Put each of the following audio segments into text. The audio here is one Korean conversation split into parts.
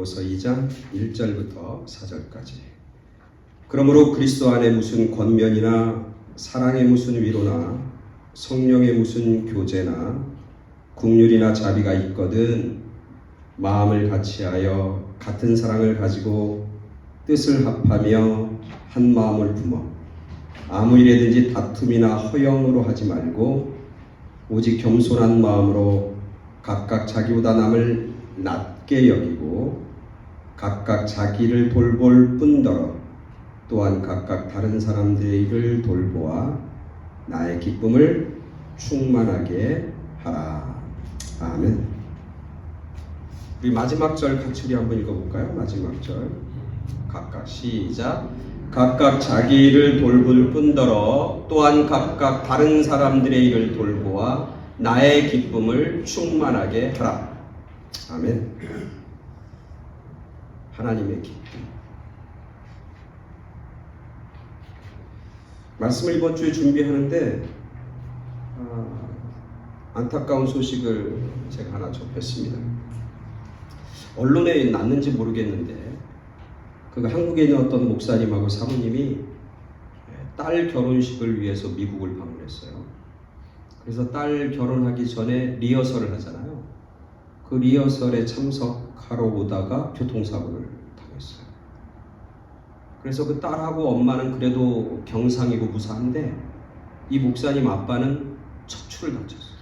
베드로서 2장 1절부터 4절까지. 그러므로 그리스도 안에 무슨 권면이나 사랑의 무슨 위로나 성령의 무슨 교제나 긍휼이나 자비가 있거든 마음을 같이하여 같은 사랑을 가지고 뜻을 합하며 한 마음을 품어 아무 일에든지 다툼이나 허영으로 하지 말고 오직 겸손한 마음으로 각각 자기보다 남을 낮게 여기고 각각 자기를 돌볼 뿐더러 또한 각각 다른 사람들의 일을 돌보아 나의 기쁨을 충만하게 하라. 아멘. 우리 마지막 절 같이 우리 한번 읽어볼까요? 마지막 절 각각 시작. 각각 자기 일을 돌볼 뿐더러 또한 각각 다른 사람들의 일을 돌보아 나의 기쁨을 충만하게 하라. 아멘. 하나님의 기쁨. 말씀을 이번 주에 준비하는데 안타까운 소식을 제가 하나 접했습니다. 언론에 났는지 모르겠는데 한국에 있는 어떤 목사님하고 사모님이 딸 결혼식을 위해서 미국을 방문했어요. 그래서 딸 결혼하기 전에 리허설을 하잖아요. 그 리허설에 참석하러 오다가 교통사고를 당했어요. 그래서 그 딸하고 엄마는 그래도 경상이고 무사한데 이 목사님 아빠는 척추를 다쳤어요.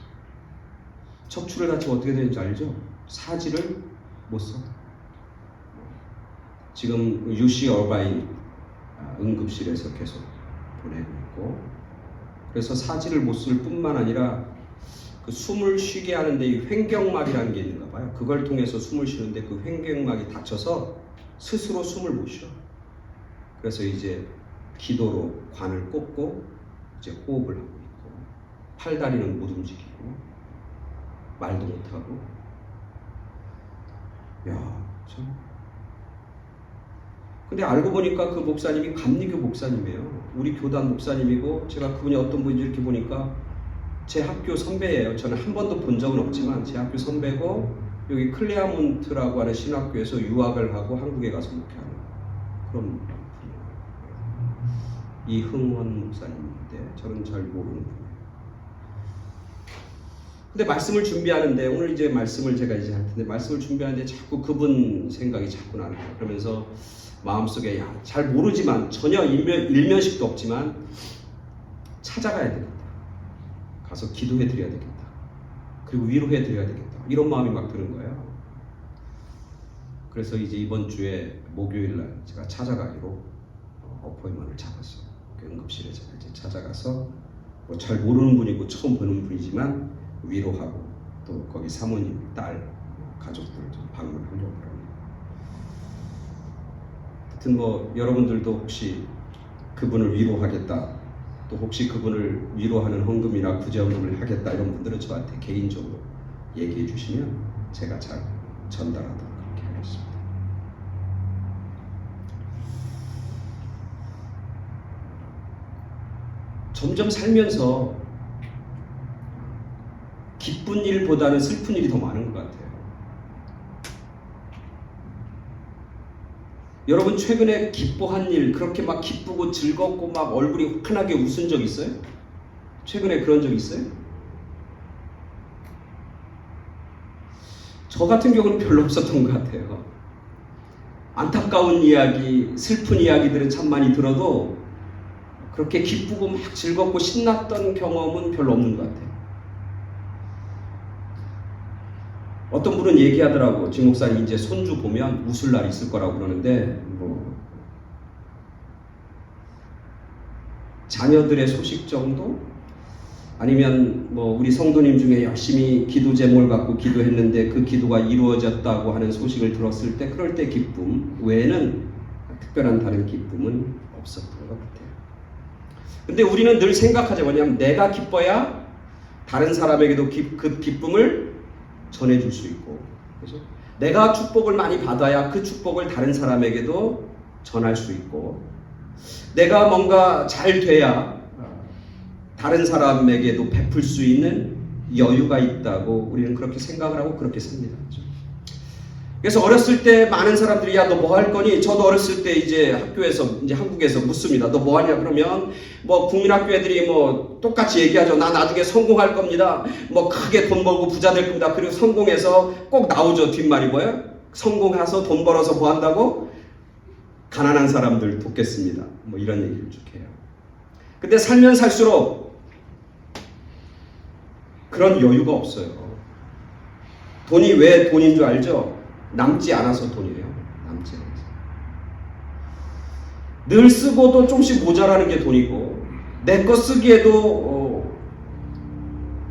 척추를 다치면 어떻게 되는지 알죠? 사지를 못 써. 지금 UC 얼바인 응급실에서 계속 보내고 있고, 그래서 사지를 못 쓸 뿐만 아니라 그 숨을 쉬게 하는데 이 횡격막이라는 게 있는가 봐요. 그걸 통해서 숨을 쉬는데 그 횡격막이 다쳐서 스스로 숨을 못 쉬어. 그래서 이제 기도로 관을 꽂고 이제 호흡을 하고 있고, 팔다리는 못 움직이고 말도 못하고. 야, 참. 근데 알고 보니까 그 목사님이 감리교 목사님이에요. 우리 교단 목사님이고, 제가 그분이 어떤 분인지 이렇게 보니까 제 학교 선배예요. 저는 한 번도 본 적은 없지만 제 학교 선배고, 여기 클레아몬트라고 하는 신학교에서 유학을 하고 한국에 가서 목회하는 그런 분이에요. 이흥원 목사님인데 저는 잘 모르는 분이에요. 근데 말씀을 준비하는데, 오늘 이제 말씀을 제가 이제 할 텐데, 말씀을 준비하는데 자꾸 그분 생각이 자꾸 나는 거예요. 그러면서 마음속에 잘 모르지만, 전혀 일면식도 없지만 찾아가야 되겠다. 가서 기도해 드려야 되겠다. 그리고 위로해 드려야 되겠다. 이런 마음이 막 드는 거예요. 그래서 이제 이번 주에 목요일 날 제가 찾아가기로 어포인트를 잡았어요. 응급실에 제가 이제 찾아가서 잘 모르는 분이고 처음 보는 분이지만 위로하고, 또 거기 사모님, 딸, 가족들 좀 방문하려고 합니다. 하여튼 여러분들도 혹시 그분을 위로하겠다, 또 혹시 그분을 위로하는 헌금이나 구제헌금을 하겠다, 이런 분들은 저한테 개인적으로 얘기해 주시면 제가 잘 전달하도록 그렇게 하겠습니다. 점점 살면서 기쁜 일보다는 슬픈 일이 더 많은 것 같아요. 여러분 최근에 기뻐한 일, 그렇게 막 기쁘고 즐겁고 막 얼굴이 환하게 웃은 적 있어요? 최근에 그런 적 있어요? 저 같은 경우는 별로 없었던 것 같아요. 안타까운 이야기, 슬픈 이야기들은 참 많이 들어도 그렇게 기쁘고 막 즐겁고 신났던 경험은 별로 없는 것 같아요. 어떤 분은 얘기하더라고. 지 목사님 이제 손주 보면 웃을 날이 있을 거라고 그러는데, 자녀들의 소식 정도? 아니면 우리 성도님 중에 열심히 기도 제목을 갖고 기도했는데 그 기도가 이루어졌다고 하는 소식을 들었을 때, 그럴 때 기쁨 외에는 특별한 다른 기쁨은 없었던 것 같아요. 근데 우리는 늘 생각하죠. 뭐냐면 내가 기뻐야 다른 사람에게도 그 기쁨을 전해줄 수 있고, 그렇죠? 내가 축복을 많이 받아야 그 축복을 다른 사람에게도 전할 수 있고, 내가 뭔가 잘 돼야 다른 사람에게도 베풀 수 있는 여유가 있다고 우리는 그렇게 생각을 하고 그렇게 삽니다. 그렇죠? 그래서 어렸을 때 많은 사람들이 야, 너 뭐 할 거니? 저도 어렸을 때 이제 학교에서 이제 한국에서 묻습니다. 너 뭐 하냐? 그러면 뭐 국민학교 애들이 뭐 똑같이 얘기하죠. 나 나중에 성공할 겁니다. 뭐 크게 돈 벌고 부자 될 겁니다. 그리고 성공해서 꼭 나오죠. 뒷말이 뭐예요? 성공해서 돈 벌어서 뭐 한다고? 가난한 사람들 돕겠습니다. 뭐 이런 얘기를 쭉 해요. 근데 살면 살수록 그런 여유가 없어요. 돈이 왜 돈인 줄 알죠? 남지 않아서 돈이래요. 남지 않아서. 늘 쓰고도 조금씩 모자라는 게 돈이고 내 거 쓰기에도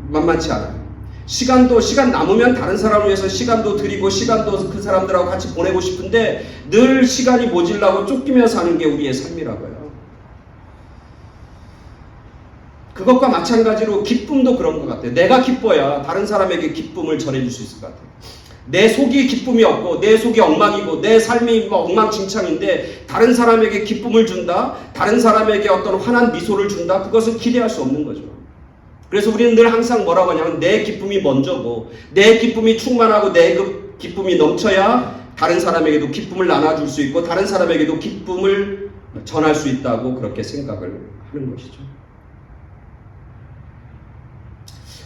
만만치 않아요. 시간 남으면 다른 사람을 위해서 시간도 드리고 시간도 그 사람들하고 같이 보내고 싶은데 늘 시간이 모질라고 쫓기며 사는 게 우리의 삶이라고요. 그것과 마찬가지로 기쁨도 그런 것 같아요. 내가 기뻐야 다른 사람에게 기쁨을 전해줄 수 있을 것 같아요. 내 속이 기쁨이 없고 내 속이 엉망이고 내 삶이 엉망진창인데 다른 사람에게 기쁨을 준다, 다른 사람에게 어떤 환한 미소를 준다, 그것은 기대할 수 없는 거죠. 그래서 우리는 늘 항상 뭐라고 하냐면 내 기쁨이 먼저고 내 기쁨이 충만하고 내 기쁨이 넘쳐야 다른 사람에게도 기쁨을 나눠줄 수 있고 다른 사람에게도 기쁨을 전할 수 있다고 그렇게 생각을 하는 것이죠.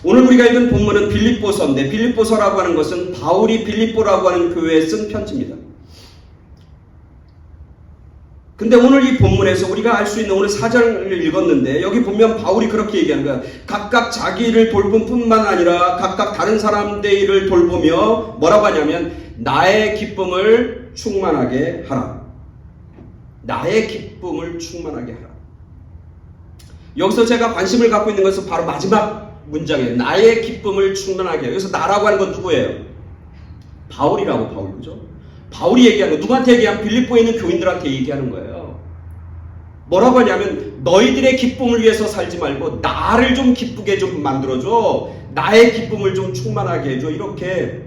오늘 우리가 읽은 본문은 빌립보서인데 빌립보서라고 하는 것은 바울이 빌립보라고 하는 교회에 쓴 편지입니다. 근데 오늘 이 본문에서 우리가 알 수 있는 오늘 4절을 읽었는데 여기 보면 바울이 그렇게 얘기하는 거야. 각각 자기를 돌봄 뿐만 아니라 각각 다른 사람들을 돌보며 뭐라고 하냐면 나의 기쁨을 충만하게 하라. 나의 기쁨을 충만하게 하라. 여기서 제가 관심을 갖고 있는 것은 바로 마지막 문장이에요. 나의 기쁨을 충만하게 해요. 여기서 나라고 하는 건 누구예요? 바울이라고, 바울, 그죠? 바울이 얘기하는 거, 누구한테 얘기하면 빌립보에 있는 교인들한테 얘기하는 거예요. 뭐라고 하냐면 너희들의 기쁨을 위해서 살지 말고 나를 좀 기쁘게 좀 만들어줘. 나의 기쁨을 좀 충만하게 해줘. 이렇게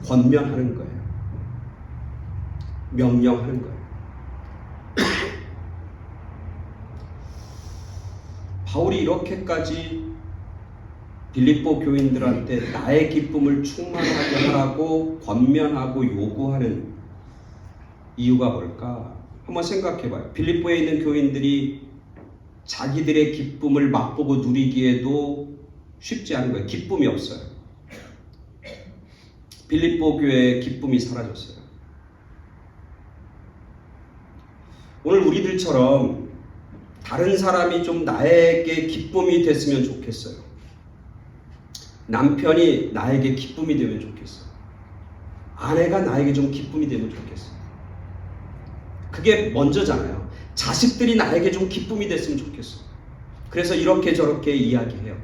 권면하는 거예요. 명령하는 거예요. 바울이 이렇게까지 빌립보 교인들한테 나의 기쁨을 충만하게 하라고 권면하고 요구하는 이유가 뭘까? 한번 생각해봐요. 빌립보에 있는 교인들이 자기들의 기쁨을 맛보고 누리기에도 쉽지 않은 거예요. 기쁨이 없어요. 빌립보 교회의 기쁨이 사라졌어요. 오늘 우리들처럼 다른 사람이 좀 나에게 기쁨이 됐으면 좋겠어요. 남편이 나에게 기쁨이 되면 좋겠어요. 아내가 나에게 좀 기쁨이 되면 좋겠어요. 그게 먼저잖아요. 자식들이 나에게 좀 기쁨이 됐으면 좋겠어요. 그래서 이렇게 저렇게 이야기해요.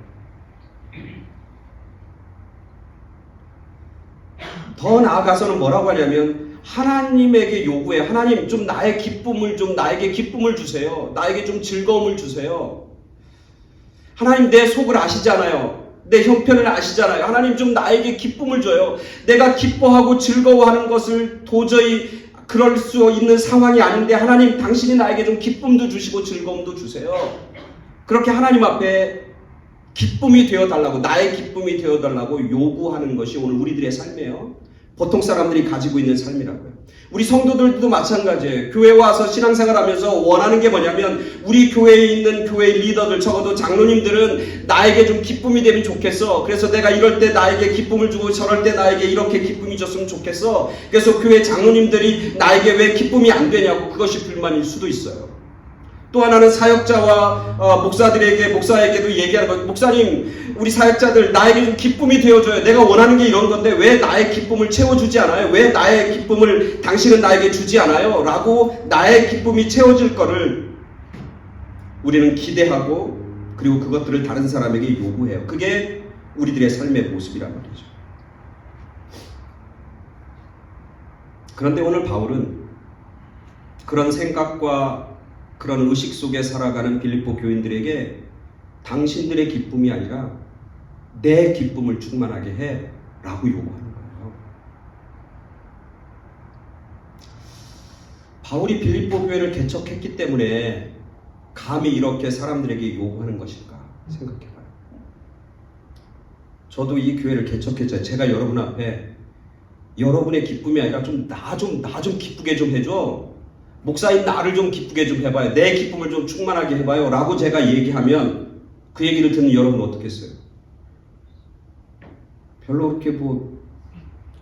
더 나아가서는 뭐라고 하냐면 하나님에게 요구해. 하나님 좀 나의 기쁨을 좀 나에게 기쁨을 주세요. 나에게 좀 즐거움을 주세요. 하나님 내 속을 아시잖아요. 내 형편을 아시잖아요. 하나님 좀 나에게 기쁨을 줘요. 내가 기뻐하고 즐거워하는 것을 도저히 그럴 수 있는 상황이 아닌데 하나님 당신이 나에게 좀 기쁨도 주시고 즐거움도 주세요. 그렇게 하나님 앞에 기쁨이 되어달라고, 나의 기쁨이 되어달라고 요구하는 것이 오늘 우리들의 삶이에요. 보통 사람들이 가지고 있는 삶이라고요. 우리 성도들도 마찬가지예요. 교회 와서 신앙생활하면서 원하는 게 뭐냐면 우리 교회에 있는 교회 리더들, 적어도 장로님들은 나에게 좀 기쁨이 되면 좋겠어. 그래서 내가 이럴 때 나에게 기쁨을 주고 저럴 때 나에게 이렇게 기쁨이 줬으면 좋겠어. 그래서 교회 장로님들이 나에게 왜 기쁨이 안 되냐고, 그것이 불만일 수도 있어요. 또 하나는 사역자와 목사에게도 얘기하는 것. 목사님, 우리 사역자들 나에게 좀 기쁨이 되어줘요. 내가 원하는 게 이런 건데 왜 나의 기쁨을 채워주지 않아요? 왜 나의 기쁨을 당신은 나에게 주지 않아요? 라고 나의 기쁨이 채워질 거를 우리는 기대하고 그리고 그것들을 다른 사람에게 요구해요. 그게 우리들의 삶의 모습이란 말이죠. 그런데 오늘 바울은 그런 생각과 그런 의식 속에 살아가는 빌립보 교인들에게 당신들의 기쁨이 아니라 내 기쁨을 충만하게 해 라고 요구하는 거예요. 바울이 빌립보 교회를 개척했기 때문에 감히 이렇게 사람들에게 요구하는 것일까 생각해봐요. 저도 이 교회를 개척했잖아요. 제가 여러분 앞에 여러분의 기쁨이 아니라 나 좀 기쁘게 좀 해줘. 목사님 나를 좀 기쁘게 좀 해봐요. 내 기쁨을 좀 충만하게 해봐요. 라고 제가 얘기하면 그 얘기를 듣는 여러분은 어떻겠어요? 별로 그렇게 뭐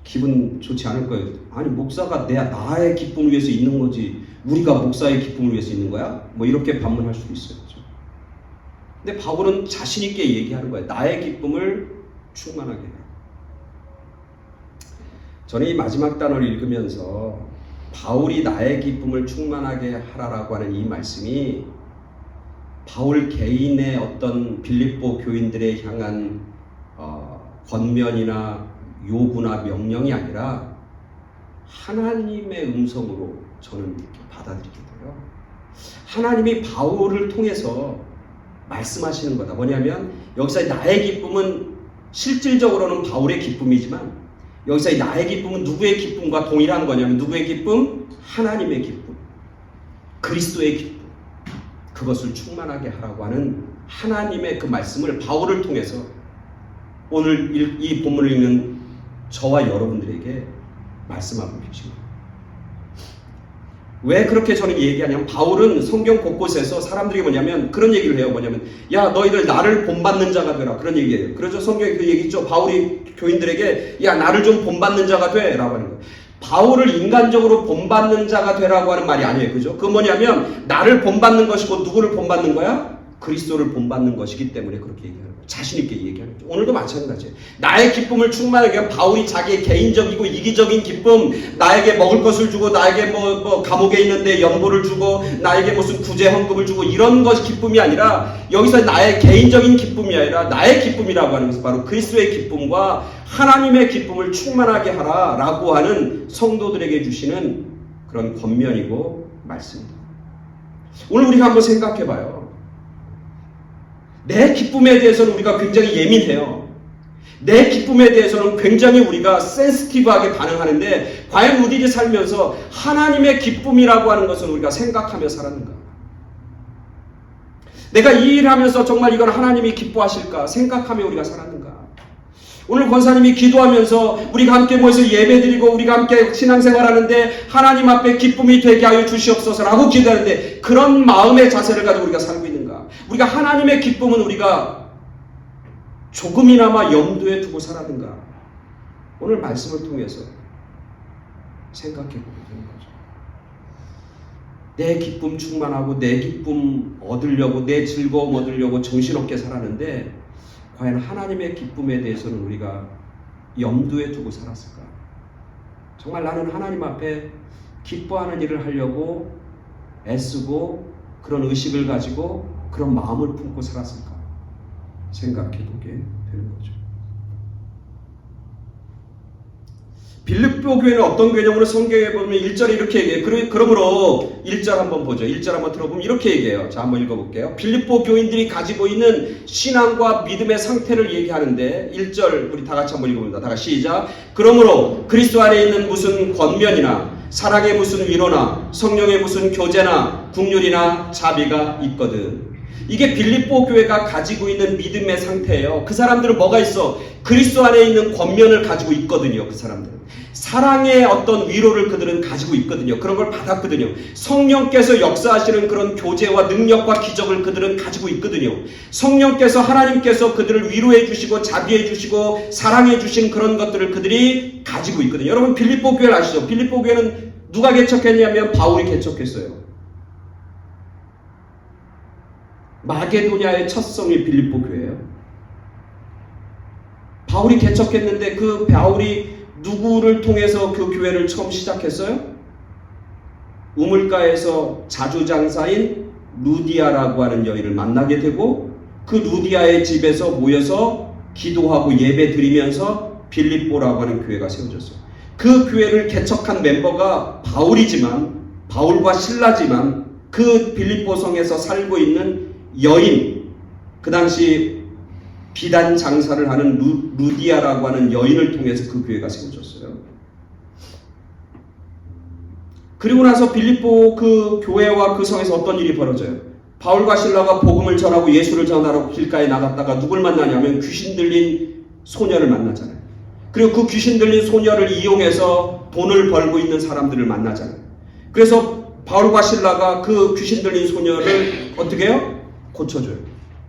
기분 좋지 않을 거예요. 아니 목사가 나의 기쁨을 위해서 있는 거지 우리가 목사의 기쁨을 위해서 있는 거야? 뭐 이렇게 반문할 수도 있어요. 그렇죠? 근데 바울은 자신 있게 얘기하는 거예요. 나의 기쁨을 충만하게 해라. 저는 이 마지막 단어를 읽으면서 바울이 나의 기쁨을 충만하게 하라라고 하는 이 말씀이 바울 개인의 어떤 빌립보 교인들에 향한 권면이나 요구나 명령이 아니라 하나님의 음성으로 저는 이렇게 받아들이게 돼요. 하나님이 바울을 통해서 말씀하시는 거다. 뭐냐면 여기서 나의 기쁨은 실질적으로는 바울의 기쁨이지만 여기서 나의 기쁨은 누구의 기쁨과 동일한 거냐면 누구의 기쁨? 하나님의 기쁨. 그리스도의 기쁨. 그것을 충만하게 하라고 하는 하나님의 그 말씀을 바울을 통해서 오늘 이 본문을 읽는 저와 여러분들에게 말씀하고 계십니다. 왜 그렇게 저는 얘기하냐면 바울은 성경 곳곳에서 사람들이 뭐냐면 그런 얘기를 해요. 뭐냐면 야 너희들 나를 본받는 자가 되라 그런 얘기예요. 그래서 성경에 그 얘기 있죠. 바울이 교인들에게 야 나를 좀 본받는 자가 돼 라고 하는 거예요. 바울을 인간적으로 본받는 자가 되라고 하는 말이 아니에요. 그죠? 그건 뭐냐면 나를 본받는 것이고 누구를 본받는 거야? 그리스도를 본받는 것이기 때문에 그렇게 얘기하는 거예요. 자신 있게 얘기하는 거죠. 오늘도 마찬가지예요. 나의 기쁨을 충만하게 하면 바울이 자기의 개인적이고 이기적인 기쁨, 나에게 먹을 것을 주고 나에게 뭐 감옥에 있는데 연보를 주고 나에게 무슨 구제 헌금을 주고 이런 것이 기쁨이 아니라 여기서 나의 개인적인 기쁨이 아니라 나의 기쁨이라고 하는 것은 바로 그리스도의 기쁨과 하나님의 기쁨을 충만하게 하라라고 하는 성도들에게 주시는 그런 권면이고 말씀입니다. 오늘 우리가 한번 생각해 봐요. 내 기쁨에 대해서는 우리가 굉장히 예민해요. 내 기쁨에 대해서는 굉장히 우리가 센시티브하게 반응하는데 과연 우리들이 살면서 하나님의 기쁨이라고 하는 것은 우리가 생각하며 살았는가? 내가 이 일을 하면서 정말 이건 하나님이 기뻐하실까 생각하며 우리가 살았는가? 오늘 권사님이 기도하면서 우리가 함께 모여서 예배드리고 우리가 함께 신앙생활하는데 하나님 앞에 기쁨이 되게 하여 주시옵소서라고 기도하는데 그런 마음의 자세를 가지고 우리가 살고 있는가? 우리가 하나님의 기쁨은 우리가 조금이나마 염두에 두고 살았는가? 오늘 말씀을 통해서 생각해 보게 되는 거죠. 내 기쁨 충만하고 내 기쁨 얻으려고 내 즐거움 얻으려고 정신없게 살았는데 과연 하나님의 기쁨에 대해서는 우리가 염두에 두고 살았을까? 정말 나는 하나님 앞에 기뻐하는 일을 하려고 애쓰고 그런 의식을 가지고 그런 마음을 품고 살았을까? 생각해 보게 되는 거죠. 빌립보 교회는 어떤 교회냐면 성경에 보면 1절에 이렇게 얘기해요. 그러므로 1절 한번 보죠. 1절 한번 들어보면 이렇게 얘기해요. 자, 한번 읽어볼게요. 빌립보 교인들이 가지고 있는 신앙과 믿음의 상태를 얘기하는데 1절 우리 다 같이 한번 읽어봅니다. 다 같이 시작. 그러므로 그리스도 안에 있는 무슨 권면이나 사랑의 무슨 위로나 성령의 무슨 교제나 긍휼이나 자비가 있거든. 이게 빌립보 교회가 가지고 있는 믿음의 상태예요. 그 사람들은 뭐가 있어? 그리스도 안에 있는 권면을 가지고 있거든요. 그 사람들은 사랑의 어떤 위로를 그들은 가지고 있거든요. 그런 걸 받았거든요. 성령께서 역사하시는 그런 교제와 능력과 기적을 그들은 가지고 있거든요. 성령께서 하나님께서 그들을 위로해 주시고 자비해 주시고 사랑해 주신 그런 것들을 그들이 가지고 있거든요. 여러분 빌립보 교회를 아시죠? 빌립보 교회는 누가 개척했냐면 바울이 개척했어요. 마게도냐의 첫 성이 빌립보 교회예요. 바울이 개척했는데 그 바울이 누구를 통해서 그 교회를 처음 시작했어요? 우물가에서 자주장사인 루디아라고 하는 여인을 만나게 되고 그 루디아의 집에서 모여서 기도하고 예배 드리면서 빌립보라고 하는 교회가 세워졌어요. 그 교회를 개척한 멤버가 바울이지만 바울과 실라지만 그 빌립보 성에서 살고 있는 여인, 그 당시 비단 장사를 하는 루디아라고 하는 여인을 통해서 그 교회가 세워졌어요. 그리고 나서 빌립보 그 교회와 그 성에서 어떤 일이 벌어져요? 바울과 실라가 복음을 전하고 예수를 전하러 길가에 나갔다가 누굴 만나냐면 귀신 들린 소녀를 만나잖아요. 그리고 그 귀신 들린 소녀를 이용해서 돈을 벌고 있는 사람들을 만나잖아요. 그래서 바울과 실라가 그 귀신 들린 소녀를 어떻게 해요? 고쳐줘요.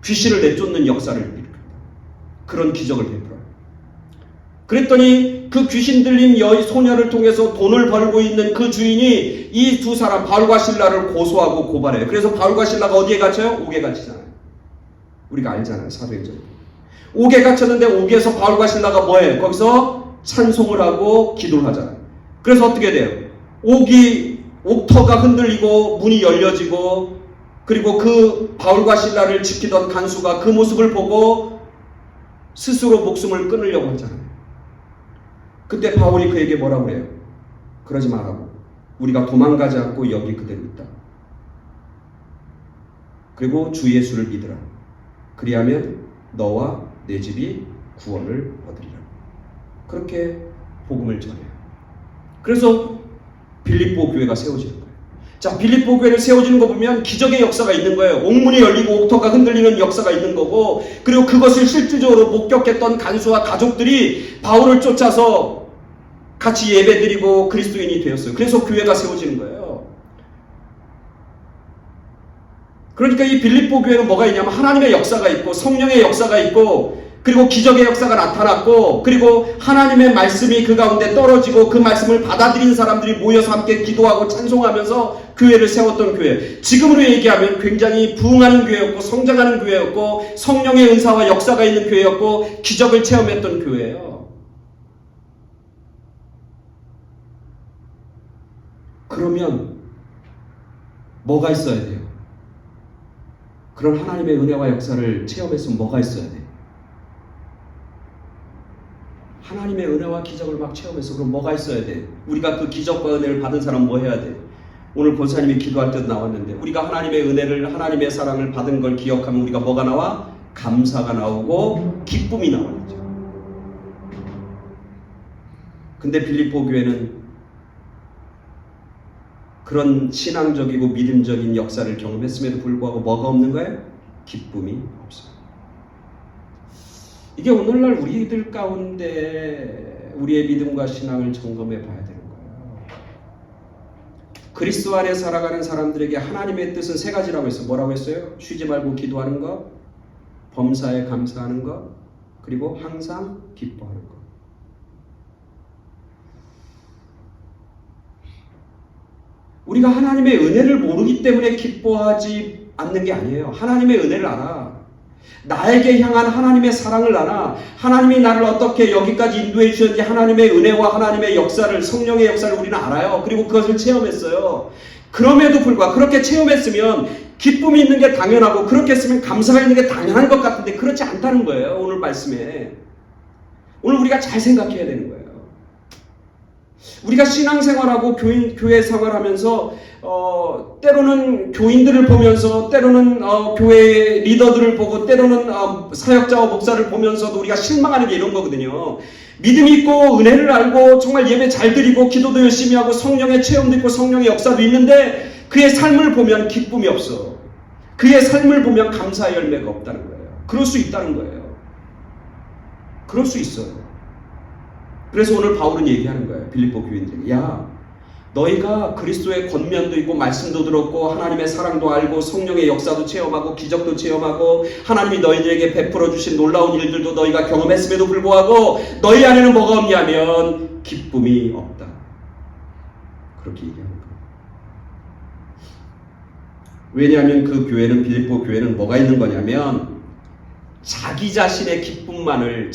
귀신을 내쫓는 역사를 일으킵니다. 그런 기적을 베풀어요. 그랬더니 그 귀신 들린 소녀를 통해서 돈을 벌고 있는 그 주인이 이 두 사람 바울과 실라를 고소하고 고발해요. 그래서 바울과 실라가 어디에 갇혀요? 옥에 갇히잖아요. 우리가 알잖아요. 사도행전. 옥에 갇혔는데 옥에서 바울과 실라가 뭐해요? 거기서 찬송을 하고 기도를 하잖아요. 그래서 어떻게 돼요? 옥터가 흔들리고 문이 열려지고, 그리고 그 바울과 실라를 지키던 간수가 그 모습을 보고 스스로 목숨을 끊으려고 하잖아요. 그때 바울이 그에게 뭐라고 그래요? 그러지 말라고. 우리가 도망가지 않고 여기 그대로 있다. 그리고 주 예수를 믿으라. 그리하면 너와 내 집이 구원을 얻으리라. 그렇게 복음을 전해요. 그래서 빌립보 교회가 세워지는 거예요. 자, 빌립보 교회를 세워지는 거 보면 기적의 역사가 있는 거예요. 옥문이 열리고 옥터가 흔들리는 역사가 있는 거고, 그리고 그것을 실질적으로 목격했던 간수와 가족들이 바울을 쫓아서 같이 예배드리고 그리스도인이 되었어요. 그래서 교회가 세워지는 거예요. 그러니까 이 빌립보 교회는 뭐가 있냐면 하나님의 역사가 있고 성령의 역사가 있고, 그리고 기적의 역사가 나타났고, 그리고 하나님의 말씀이 그 가운데 떨어지고 그 말씀을 받아들인 사람들이 모여서 함께 기도하고 찬송하면서 교회를 세웠던 교회. 지금으로 얘기하면 굉장히 부흥하는 교회였고 성장하는 교회였고 성령의 은사와 역사가 있는 교회였고 기적을 체험했던 교회예요. 그러면 뭐가 있어야 돼요? 그런 하나님의 은혜와 역사를 체험했으면 뭐가 있어야 돼요? 하나님의 은혜와 기적을 막 체험해서 그럼 뭐가 있어야 돼? 우리가 그 기적과 은혜를 받은 사람 뭐 해야 돼? 오늘 권사님이 기도할 때도 나왔는데 우리가 하나님의 은혜를, 하나님의 사랑을 받은 걸 기억하면 우리가 뭐가 나와? 감사가 나오고 기쁨이 나오죠. 근데 빌립보 교회는 그런 신앙적이고 믿음적인 역사를 경험했음에도 불구하고 뭐가 없는 거예요? 기쁨이 없어요. 이게 오늘날 우리들 가운데 우리의 믿음과 신앙을 점검해 봐야 되는 거예요. 그리스도 안에 살아가는 사람들에게 하나님의 뜻은 세 가지라고 했어요. 뭐라고 했어요? 쉬지 말고 기도하는 것, 범사에 감사하는 것, 그리고 항상 기뻐하는 것. 우리가 하나님의 은혜를 모르기 때문에 기뻐하지 않는 게 아니에요. 하나님의 은혜를 알아. 나에게 향한 하나님의 사랑을 알아. 하나님이 나를 어떻게 여기까지 인도해 주셨는지 하나님의 은혜와 하나님의 역사를, 성령의 역사를 우리는 알아요. 그리고 그것을 체험했어요. 그럼에도 불구하고 그렇게 체험했으면 기쁨이 있는 게 당연하고 그렇게 했으면 감사가 있는 게 당연한 것 같은데 그렇지 않다는 거예요. 오늘 말씀에. 오늘 우리가 잘 생각해야 되는 거예요. 우리가 신앙생활하고 교회 생활하면서 때로는 교인들을 보면서, 때로는 교회의 리더들을 보고, 때로는 사역자와 목사를 보면서도 우리가 실망하는 게 이런 거거든요. 믿음 있고 은혜를 알고 정말 예배 잘 드리고 기도도 열심히 하고 성령의 체험도 있고 성령의 역사도 있는데 그의 삶을 보면 기쁨이 없어. 그의 삶을 보면 감사의 열매가 없다는 거예요. 그럴 수 있다는 거예요. 그럴 수 있어요. 그래서 오늘 바울은 얘기하는 거예요. 빌립보 교인들에게. 야, 너희가 그리스도의 권면도 있고 말씀도 들었고 하나님의 사랑도 알고 성령의 역사도 체험하고 기적도 체험하고 하나님이 너희들에게 베풀어 주신 놀라운 일들도 너희가 경험했음에도 불구하고 너희 안에는 뭐가 없냐면 기쁨이 없다. 그렇게 얘기하는 거예요. 왜냐하면 그 교회는, 빌립보 교회는 뭐가 있는 거냐면 자기 자신의 기쁨만을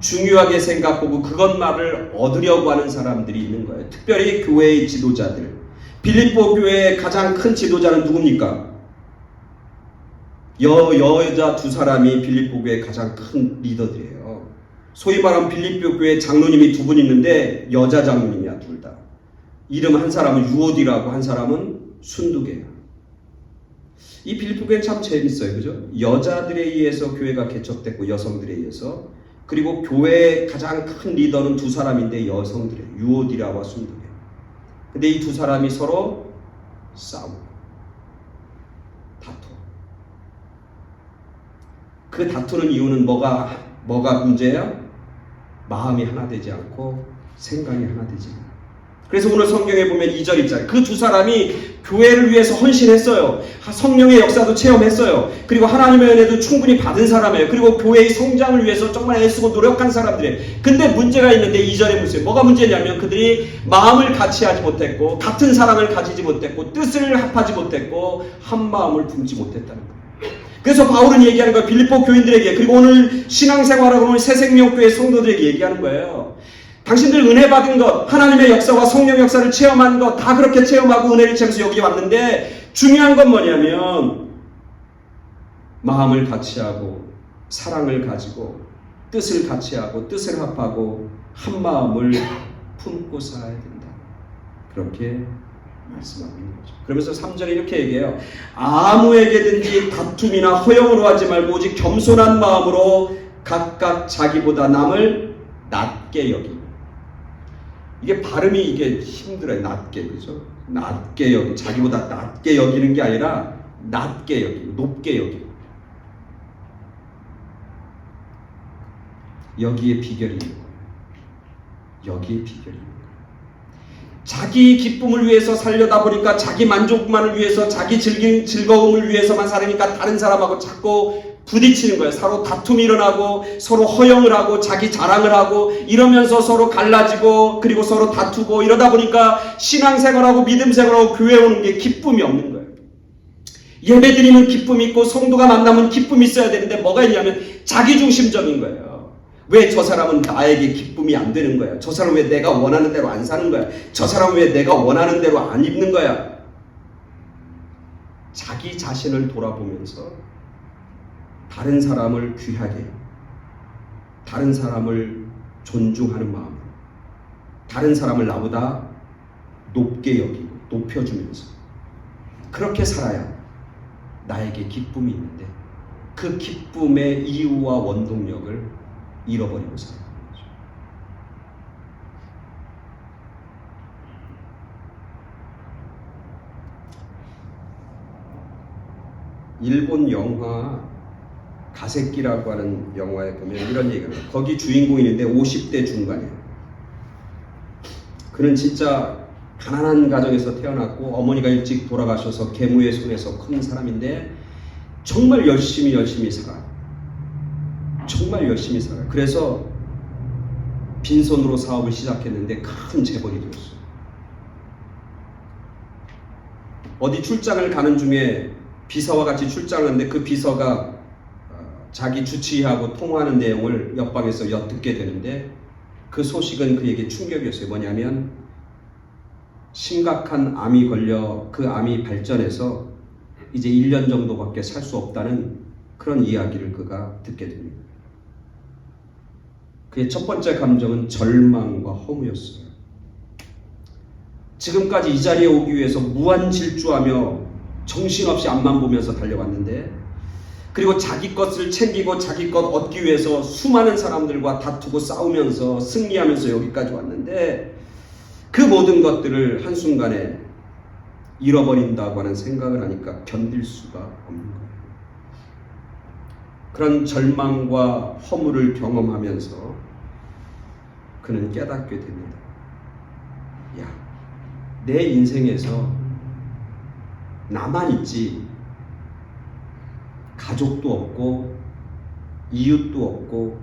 중요하게 생각하고 그것만을 얻으려고 하는 사람들이 있는 거예요. 특별히 교회의 지도자들. 빌립보 교회의 가장 큰 지도자는 누굽니까? 여자 두 사람이 빌립보 교회의 가장 큰 리더들이에요. 소위 말하면 빌립보 교회 장로님이 두 분 있는데 여자 장로님이야, 둘 다. 이름 한 사람은 유오디라고 한 사람은 순두개야. 이 빌립보 교회는 참 재밌어요. 그죠? 여자들에 의해서 교회가 개척됐고 여성들에 의해서, 그리고 교회의 가장 큰 리더는 두 사람인데 여성들이에요. 유오디라와 순두개. 근데 이 두 사람이 서로 싸우고 다투어. 그 다투는 이유는 뭐가 뭐가 문제야? 마음이 하나 되지 않고 생각이 하나 되지 않아. 그래서 오늘 성경에 보면 2절 있잖아요. 그 두 사람이 교회를 위해서 헌신했어요. 성령의 역사도 체험했어요. 그리고 하나님의 은혜도 충분히 받은 사람이에요. 그리고 교회의 성장을 위해서 정말 애쓰고 노력한 사람들이에요. 근데 문제가 있는데 2절에 보세요. 뭐가 문제냐면 그들이 마음을 같이 하지 못했고 같은 사랑을 가지지 못했고 뜻을 합하지 못했고 한 마음을 품지 못했다는 거예요. 그래서 바울은 얘기하는 거예요. 빌립보 교인들에게, 그리고 오늘 신앙생활하고 오늘 새생명교회 성도들에게 얘기하는 거예요. 당신들 은혜 받은 것, 하나님의 역사와 성령 역사를 체험한 것 다 그렇게 체험하고 은혜를 체험해서 여기 왔는데 중요한 건 뭐냐면 마음을 같이 하고 사랑을 가지고 뜻을 같이 하고 뜻을 합하고 한 마음을 품고 살아야 된다. 그렇게 말씀하고 있는 거죠. 그러면서 3절에 이렇게 얘기해요. 아무에게든지 다툼이나 허영으로 하지 말고 오직 겸손한 마음으로 각각 자기보다 남을 낮게 여기고. 이게 발음이 이게 힘들어요. 낮게, 그죠? 낮게 여기, 자기보다 낮게 여기는 게 아니라 낮게 여기고, 높게 여기고. 여기에 비결이 있는 거예요. 여기에 비결이 있는 거예요. 자기 기쁨을 위해서 살려다 보니까 자기 만족만을 위해서 자기 즐거움을 위해서만 살으니까 다른 사람하고 자꾸 부딪히는 거예요. 서로 다툼이 일어나고 서로 허영을 하고 자기 자랑을 하고 이러면서 서로 갈라지고 그리고 서로 다투고 이러다 보니까 신앙생활하고 믿음생활하고 교회 오는 게 기쁨이 없는 거예요. 예배드리면 기쁨이 있고 성도가 만나면 기쁨이 있어야 되는데 뭐가 있냐면 자기중심적인 거예요. 왜 저 사람은 나에게 기쁨이 안 되는 거야? 저 사람은 왜 내가 원하는 대로 안 사는 거야? 저 사람은 왜 내가 원하는 대로 안 입는 거야? 자기 자신을 돌아보면서 다른 사람을 귀하게, 다른 사람을 존중하는 마음, 다른 사람을 나보다 높게 여기고 높여주면서 그렇게 살아야 나에게 기쁨이 있는데 그 기쁨의 이유와 원동력을 잃어버리고 살아가는 거죠. 일본 영화 가세키라고 하는 영화에 보면 이런 얘기가 나와요. 거기 주인공이 있는데 50대 중반이에요. 그는 진짜 가난한 가정에서 태어났고 어머니가 일찍 돌아가셔서 계무의 손에서 큰 사람인데 정말 열심히 살아요. 정말 열심히 살아요. 그래서 빈손으로 사업을 시작했는데 큰 재벌이 되었어요. 어디 출장을 가는 중에 비서와 같이 출장을 하는데 그 비서가 자기 주치의하고 통화하는 내용을 옆방에서 엿듣게 되는데 그 소식은 그에게 충격이었어요. 뭐냐면 심각한 암이 걸려 그 암이 발전해서 이제 1년 정도밖에 살 수 없다는 그런 이야기를 그가 듣게 됩니다. 그의 첫 번째 감정은 절망과 허무였어요. 지금까지 이 자리에 오기 위해서 무한 질주하며 정신없이 앞만 보면서 달려왔는데 그리고 자기 것을 챙기고 자기 것 얻기 위해서 수많은 사람들과 다투고 싸우면서 승리하면서 여기까지 왔는데 그 모든 것들을 한순간에 잃어버린다고 하는 생각을 하니까 견딜 수가 없는 거예요. 그런 절망과 허물을 경험하면서 그는 깨닫게 됩니다. 야, 내 인생에서 나만 있지 가족도 없고 이웃도 없고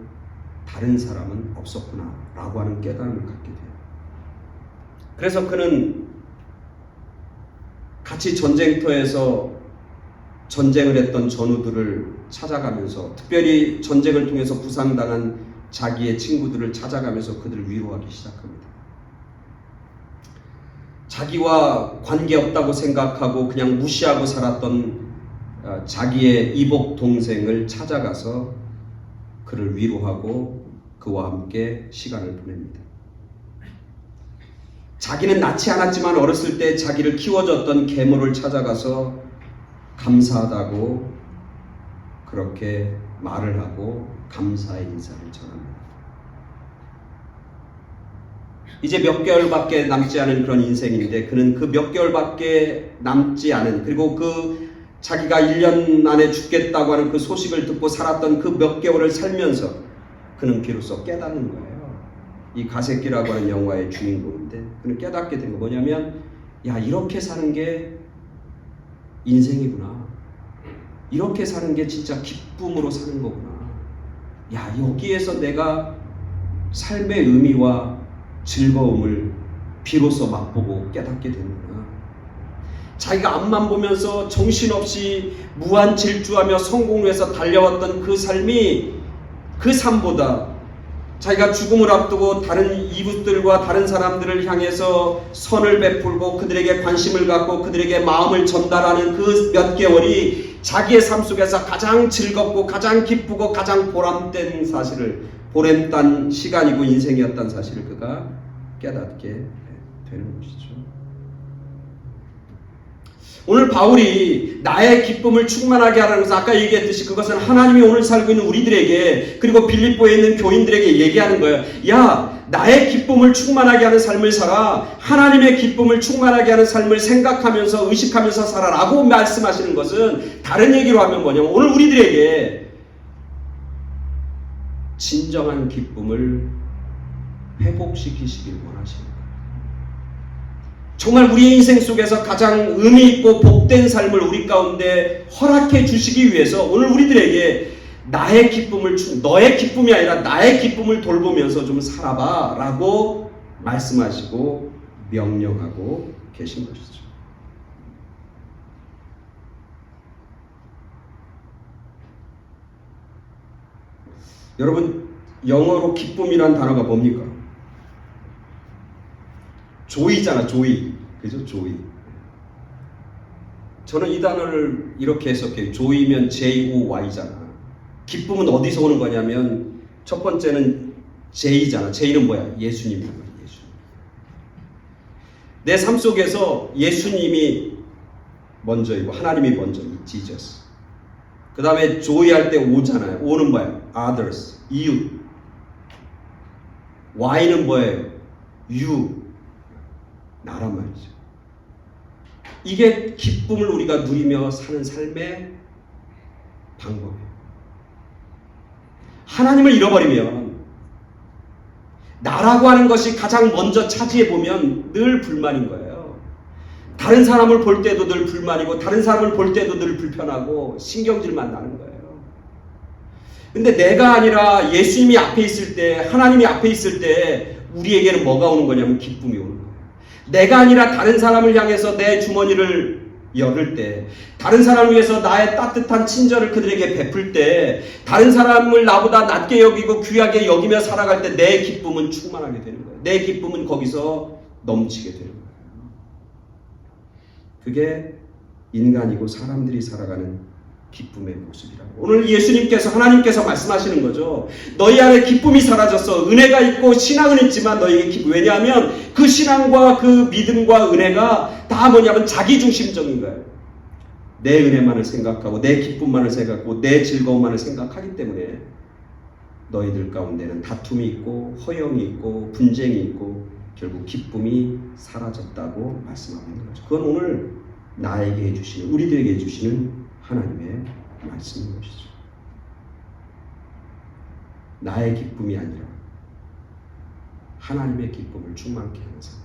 다른 사람은 없었구나 라고 하는 깨달음을 갖게 돼요. 그래서 그는 같이 전쟁터에서 전쟁을 했던 전우들을 찾아가면서 특별히 전쟁을 통해서 부상당한 자기의 친구들을 찾아가면서 그들을 위로하기 시작합니다. 자기와 관계없다고 생각하고 그냥 무시하고 살았던 자기의 이복 동생을 찾아가서 그를 위로하고 그와 함께 시간을 보냅니다. 자기는 낳지 않았지만 어렸을 때 자기를 키워줬던 계모를 찾아가서 감사하다고 그렇게 말을 하고 감사의 인사를 전합니다. 이제 몇 개월밖에 남지 않은 그런 인생인데 그는 그 몇 개월밖에 남지 않은 그리고 그 자기가 1년 안에 죽겠다고 하는 그 소식을 듣고 살았던 그 몇 개월을 살면서 그는 비로소 깨닫는 거예요. 이 가세끼라고 하는 영화의 주인공인데 그는 깨닫게 된 거 뭐냐면 야 이렇게 사는 게 인생이구나. 이렇게 사는 게 진짜 기쁨으로 사는 거구나. 야 여기에서 내가 삶의 의미와 즐거움을 비로소 맛보고 깨닫게 되는구나. 자기가 앞만 보면서 정신없이 무한 질주하며 성공을 위해서 달려왔던 그 삶이 그 삶보다 자기가 죽음을 앞두고 다른 이웃들과 다른 사람들을 향해서 선을 베풀고 그들에게 관심을 갖고 그들에게 마음을 전달하는 그 몇 개월이 자기의 삶 속에서 가장 즐겁고 가장 기쁘고 가장 보람된 사실을 보람단 시간이고 인생이었다는 사실을 그가 깨닫게 되는 것이죠. 오늘 바울이 나의 기쁨을 충만하게 하라는 것은 아까 얘기했듯이 그것은 하나님이 오늘 살고 있는 우리들에게 그리고 빌립보에 있는 교인들에게 얘기하는 거예요. 야 나의 기쁨을 충만하게 하는 삶을 살아. 하나님의 기쁨을 충만하게 하는 삶을 생각하면서 의식하면서 살아라고 말씀하시는 것은 다른 얘기로 하면 뭐냐면 오늘 우리들에게 진정한 기쁨을 회복시키시길 원하시는 거예요. 정말 우리의 인생 속에서 가장 의미 있고 복된 삶을 우리 가운데 허락해 주시기 위해서 오늘 우리들에게 나의 기쁨을 너의 기쁨이 아니라 나의 기쁨을 돌보면서 좀 살아봐 라고 말씀하시고 명령하고 계신 것이죠. 여러분 영어로 기쁨이란 단어가 뭡니까? 조이잖아, 조이. 그죠? 조이. 저는 이 단어를 이렇게 해석해요. 조이면 J-O-Y잖아. 기쁨은 어디서 오는 거냐면 첫 번째는 J잖아. J는 뭐야? 예수님이란 말이야. 예수님. 내 삶 속에서 예수님이 먼저이고 하나님이 먼저이고 Jesus. 그 다음에 조이할 때 O잖아요. O는 뭐야? Others. 이웃. Y는 뭐예요? You. 나란 말이죠. 이게 기쁨을 우리가 누리며 사는 삶의 방법이에요. 하나님을 잃어버리면 나라고 하는 것이 가장 먼저 차지해보면 늘 불만인 거예요. 다른 사람을 볼 때도 늘 불만이고 다른 사람을 볼 때도 늘 불편하고 신경질만 나는 거예요. 근데 내가 아니라 예수님이 앞에 있을 때 하나님이 앞에 있을 때 우리에게는 뭐가 오는 거냐면 기쁨이 오는 거예요. 내가 아니라 다른 사람을 향해서 내 주머니를 열을 때, 다른 사람을 위해서 나의 따뜻한 친절을 그들에게 베풀 때, 다른 사람을 나보다 낮게 여기고 귀하게 여기며 살아갈 때 내 기쁨은 충만하게 되는 거예요. 내 기쁨은 거기서 넘치게 되는 거예요. 그게 인간이고 사람들이 살아가는 기쁨의 모습이라고. 오늘 예수님께서 하나님께서 말씀하시는 거죠. 너희 안에 기쁨이 사라졌어. 은혜가 있고 신앙은 있지만 너희에게 기쁨. 왜냐하면 그 신앙과 그 믿음과 은혜가 다 뭐냐면 자기중심적인 거예요. 내 은혜만을 생각하고 내 기쁨만을 생각하고 내 즐거움만을 생각하기 때문에 너희들 가운데는 다툼이 있고 허영이 있고 분쟁이 있고 결국 기쁨이 사라졌다고 말씀하고 있는 거죠. 그건 오늘 나에게 해주시는 우리들에게 해주시는 하나님의 말씀인 것이죠. 나의 기쁨이 아니라 하나님의 기쁨을 충만케 하는 삶.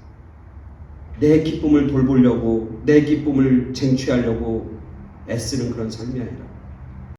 내 기쁨을 돌보려고 내 기쁨을 쟁취하려고 애쓰는 그런 삶이 아니라